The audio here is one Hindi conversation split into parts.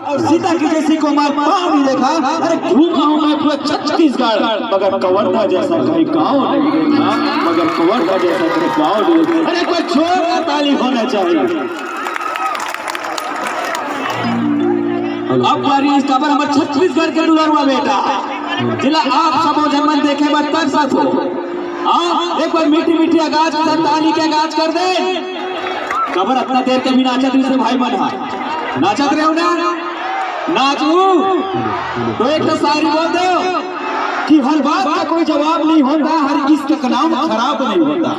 और सीता की जैसी को मैं पाँव नहीं देखा। अरे घूमा हूँ मैं पूरा छत्तीसगढ़, मगर कवर्धा जैसा कहीं गाँव नहीं देखा, मगर कवर्धा जैसा कहीं गाँव नहीं। अरे कोई जोरदार ताली होना चाहिए। अब बारी इस खबर हमारे छत्तीसगढ़ के दुलरवा बेटा जिला आप सबो जन्मन देखे मत कर सको। एक बार मीठी मीठी आगाज के साथ ताली के आगाज कर दे। खबर अपना देर के भी नाचत से भाई बना नाचत रहे हो ना, नाचू तो एक तो शायरी बोल दो कि हर बात का कोई जवाब नहीं होता, हर किसी का नाम खराब नहीं होता।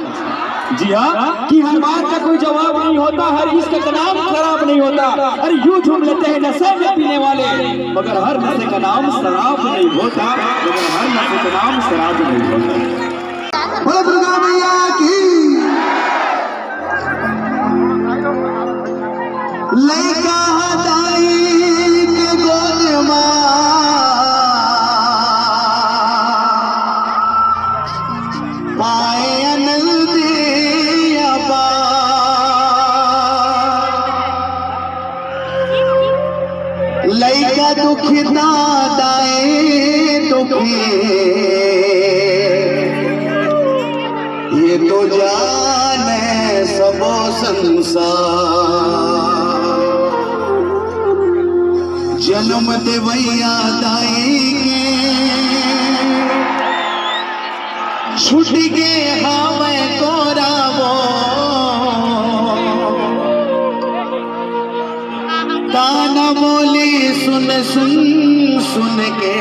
जी हाँ, कि हर बात का कोई जवाब नहीं होता, हर किसी का नाम खराब नहीं होता। अरे यूं झूम लेते हैं नशे में पीने वाले, मगर हर नशे का नाम शराब नहीं होता, मगर हर नशे का नाम शराब नहीं होता। बोलो दुर्गा मैया की। लड़का दाई के गोद मां पाए अनल दिया बा, लड़का दुखी दाए दुखी ये तो जाने सबो संसार। जन्म देवैया दाई के छुट के हमें कोरावो, काना बोली सुन सुन सुन के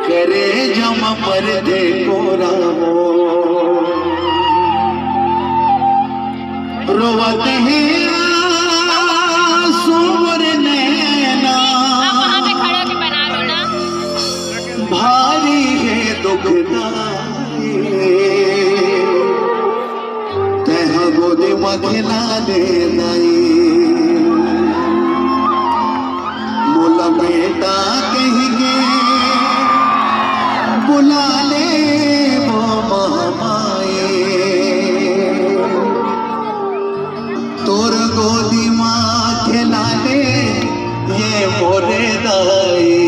करे जम पर दे कोरावो। रोवत है सुमर नैना भारी है दुखदाई, तह गोद मखिला दे दाई। मोला बेटा कह के बुला ले वो महामाए, तोर गोदी माँ खिला ले ये मोरे दाई।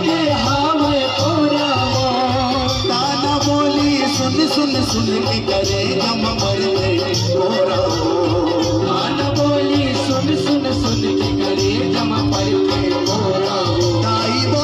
के हावे कोरावो ताना बोली सुन सुन सुन के करे जम मरते कोरावो ताना बोली सुन सुन सुन के करे जम मरते कोरावो दाई वो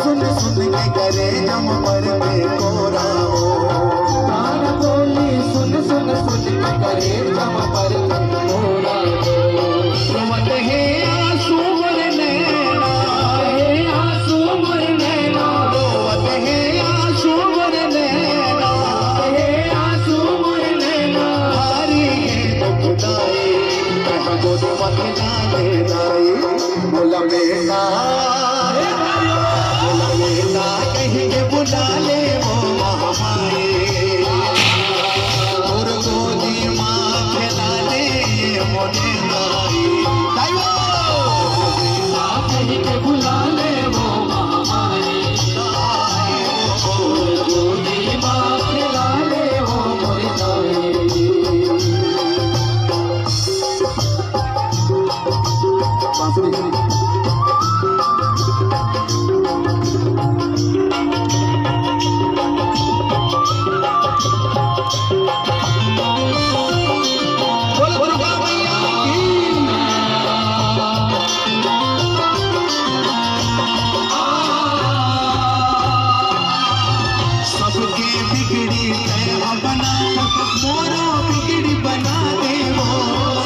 सुन सुन के करे जम पर पे कोरावो ताना बोली सुन सुन सुन के करे जम पर कोरावो रोवत है आंसू मोर नैना हे आंसू मोर नैना रोवत है आंसू मोर नैना हे आंसू मोर नैना हारी है तो खुदाई कह गोद मत जाने दाई बोला बेटा कहीं के बुला ले वो महामाए और गोदी माँ खिला ले मोने दाई कहीं के बुला ले वो महामारी गोदी माँ खिला ले वो मोरी दाई सबके बिगड़ी तय बना मोरो बिगड़ी बना दे वो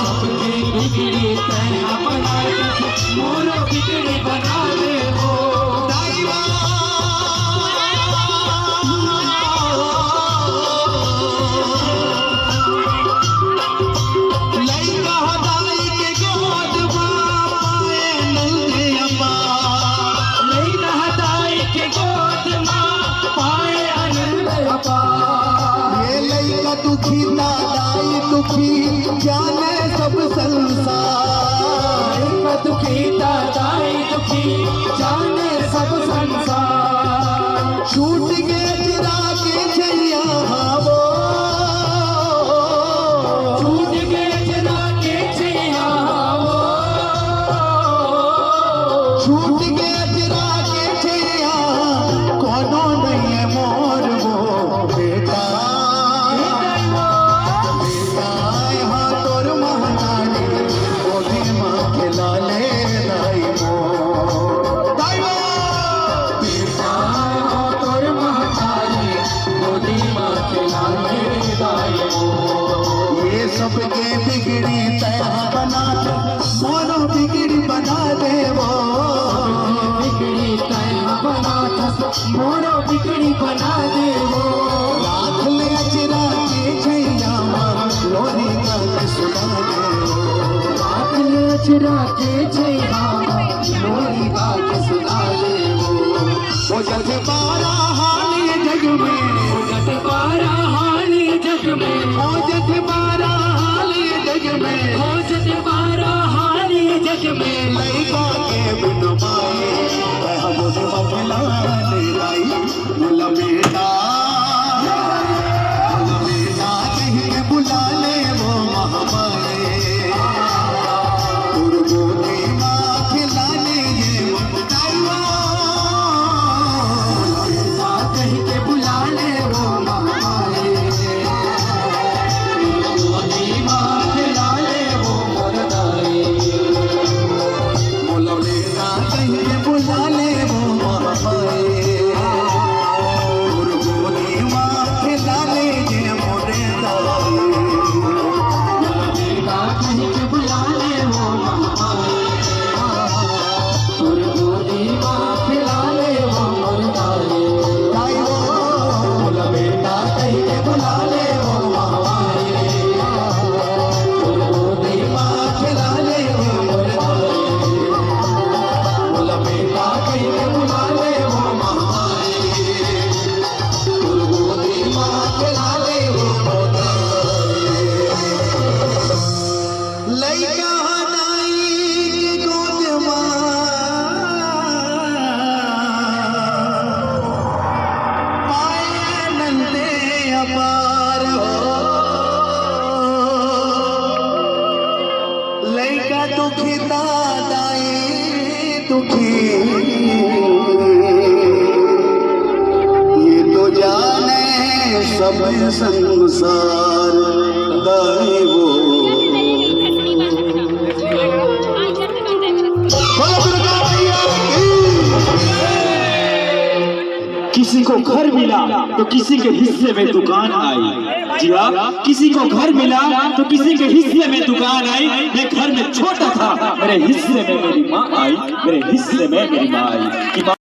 सबकी बिगड़ी तैया बना दे मोरो बिगड़ी बना दे वो दाईवा लइका दाई के गोद पाए नंगे अम्मा लइका दाई के गोद माँ पाए आनंद अपार ये लइका दुखी दाई दुखी जाने सब संसार लइका दुखी दाई दुखी जाने सब संसार छूट के चिरा के छैया वो छूट के जना के छैया वो छूट के चिरा के छैया कोनो नहीं है मोर वो बेटा बेटा यहाँ तोर महारानी गोदी माँ खिला ले दाई मोर दाई मोर बेटा तोर महतारी गोदी माँ खिलाने दाई वो ये सबके बिगड़ी तय बना दे मोरो बिगड़ी बना दे वो बिगड़ी तैया बना था मोरो बिगड़ी बना दे वो रात ले अचरा के छैया लोरी गान सुना दे वो रात ले अचरा के छैया लोरी गा के सुना दे वो जग बारा हाली जग में जग पारा हाली जग में जग बारा हाली जग में हो जग पारा हाली जग में लइका के बिन माए कह मुझे मखला ले लाई मुला बेटा कहीं के बुला ले वो महामाए और गोदी माँ खिला ले ये दाईवा कहीं के बुला ले वो महामारी गोदी माँ खिला ले वो मरदाई मोला बेटा कहीं के बुला ले वो महामाए और दुखिता दाई दुखी, ये तो जाने सब संसार दाई वो। किसी को घर मिला तो किसी के हिस्से में दुकान आई। जी हाँ, किसी को घर मिला तो किसी के हिस्से में दुकान आई। मैं घर में छोटा था, मेरे हिस्से में मेरी माँ आई, मेरे हिस्से में मेरी माँ आई।